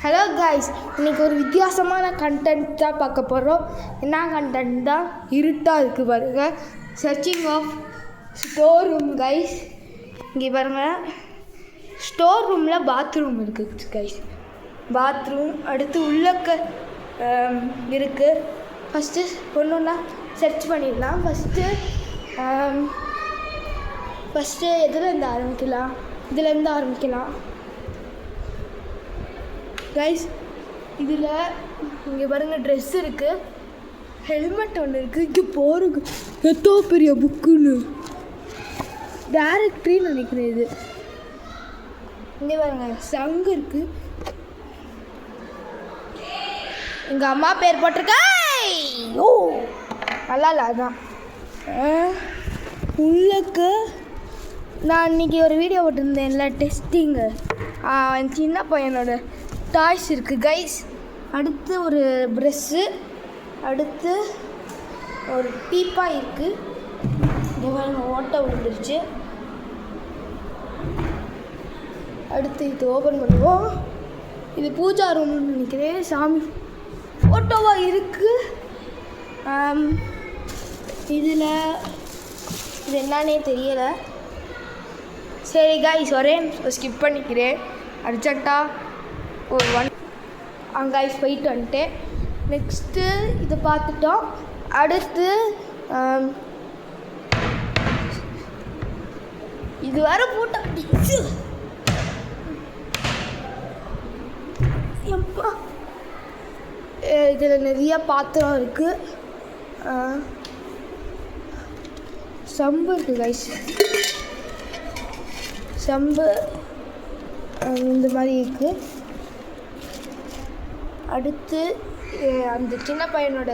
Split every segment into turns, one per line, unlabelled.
Hello guys, இன்றைக்கி ஒரு வித்தியாசமான கண்டென்ட் தான் பார்க்க போகிறோம். என்ன கண்டென்ட் தான் இருட்டாக இருக்குது பாருங்கள். Searching of store room guys. இங்கே பாருங்கள், ஸ்டோர் ரூமில் பாத்ரூம் இருக்குது கைஸ். பாத்ரூம் அடுத்து உள்ளக்க இருக்குது. ஃபஸ்ட்டு ஒன்று ஒன்றா சர்ச் பண்ணிடலாம். ஃபஸ்ட்டு எதுலேருந்து ஆரம்பிக்கலாம்? இதுலேருந்து ஆரம்பிக்கலாம் கைஸ். இதில் இங்கே பாருங்கள், ட்ரெஸ் இருக்குது, ஹெல்மெட் ஒன்று இருக்குது. இங்கே போகிறக்கு எத்தோ பெரிய புக்குன்னு டேரக்டரின்னு நினைக்கிறேன். இது இங்கே பாருங்கள், சங்கு இருக்குது. எங்கள் அம்மா பேர் போட்டிருக்கா. ஓ நல்லா இல்லை. அதான் உள்ளக்கு நான் இன்றைக்கி ஒரு வீடியோ போட்டிருந்தேன்ல, டெஸ்டிங்கு. சின்ன பையனோட டாய்ஸ் இருக்குது கைஸ். அடுத்து ஒரு ப்ரெஷ்ஷு, அடுத்து ஒரு டீப்பாய் இருக்குது. இங்கே பாருங்க, ஓட்டை விழுந்துருச்சு. அடுத்து இது ஓப்பன் பண்ணுவோம். இது பூஜா ரூம்னு நினைக்கிறேன். சாமி ஃபோட்டோவாக இருக்குது. இதில் இது என்னன்னே தெரியலை. சரி கைஸ், வரேன், ஸ்கிப் பண்ணிக்கிறேன். அர்ஜென்ட்டாக ஒரு கைஸ் போயிட்டு வந்துட்டேன். நெக்ஸ்ட்டு இதை பார்த்துட்டோம். அடுத்து இது வேற போட்டோ. எப்பா, இதில் நிறைய பாத்திரம் இருக்குது. சம்பு இருக்குது கைஸ். சம்பு இந்த மாதிரி இருக்குது. அடுத்து அந்த சின்ன பையனோட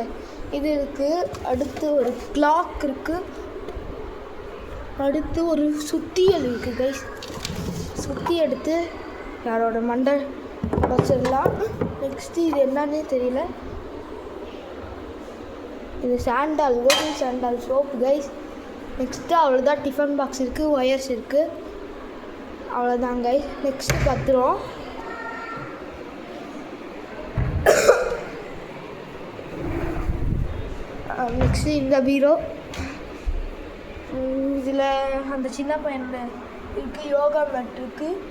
இது இருக்குது. அடுத்து ஒரு கிளாக் இருக்குது. அடுத்து ஒரு சுத்தியல் இருக்குது கைஸ். சுத்தி எடுத்து யாரோட மண்டை வச்சிடலாம். நெக்ஸ்ட்டு இது என்னன்னே தெரியல. இது Santhal, golden Santhal soap guys. Next அவ்வளோதான். டிஃபன் பாக்ஸ் இருக்குது, ஒயர்ஸ் இருக்குது, அவ்வளோதான் கைஸ். நெக்ஸ்ட்டு பத்திரம். நெக்ஸ்ட்டு இந்த பீரோ. இதில் அந்த சின்ன பையனோட இருக்குது, யோகா மேட் இருக்குது,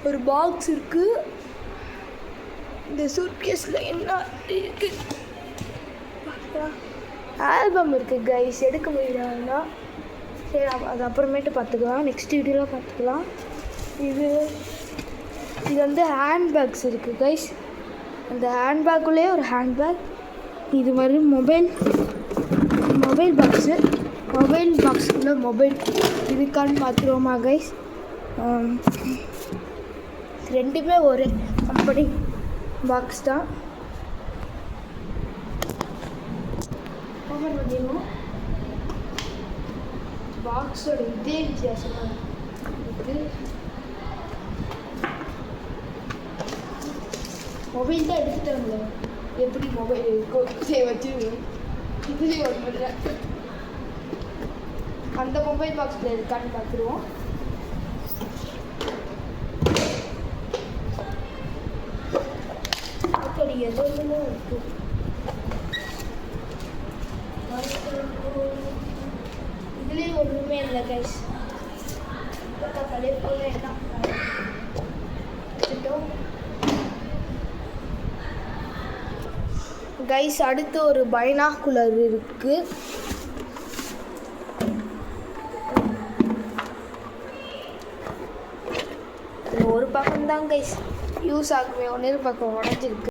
ஒரு பாக்ஸ் இருக்குது. இந்த சூட்கேஸில் என்ன இருக்குது? ஆல்பம் இருக்குது கைஸ். எடுக்க முடியலன்னா சரி, அது அப்புறமேட்டு பார்த்துக்கலாம், நெக்ஸ்ட் வீடியோவில் பார்த்துக்கலாம். இது வந்து ஹேண்ட்பேக்ஸ் இருக்குது கைஸ். அந்த ஹேண்ட்பேக்குள்ளேயே ஒரு ஹேண்ட்பேக். இது மாதிரி மொபைல் பாக்ஸு. மொபைல் பாக்ஸுக்குள்ளே மொபைல் இருக்கான்னு பார்த்துருவோமா கைஸ்? ரெண்டுமே ஒரு கம்பெனி பாக்ஸ் தான். ஓப்பன் பண்ணிடுவோம். பாக்ஸோட இதே வித்தியாசமாக இருக்குது. மொபைல் தான் எடுத்துட்டாங்க. எப்படி மொபைல் இருக்கோ வச்சு இதுலேயே ஒர்க் பண்ணுறேன். அந்த மொபைல் பாக்ஸில் இருக்கான்னு பார்த்துருவோம். அப்படி எதுவுமே இருக்கு. இதுலேயே ஒன்றுமே இல்லை கைஸ். தலைப்புல எல்லாம் கைஸ். அடுத்து ஒரு பைனாகுலர் இருக்குது. ஒரு பக்கம் தான் கைஸ் யூஸ் ஆகுமே, ஒன்று பக்கம் உடஞ்சிருக்கு.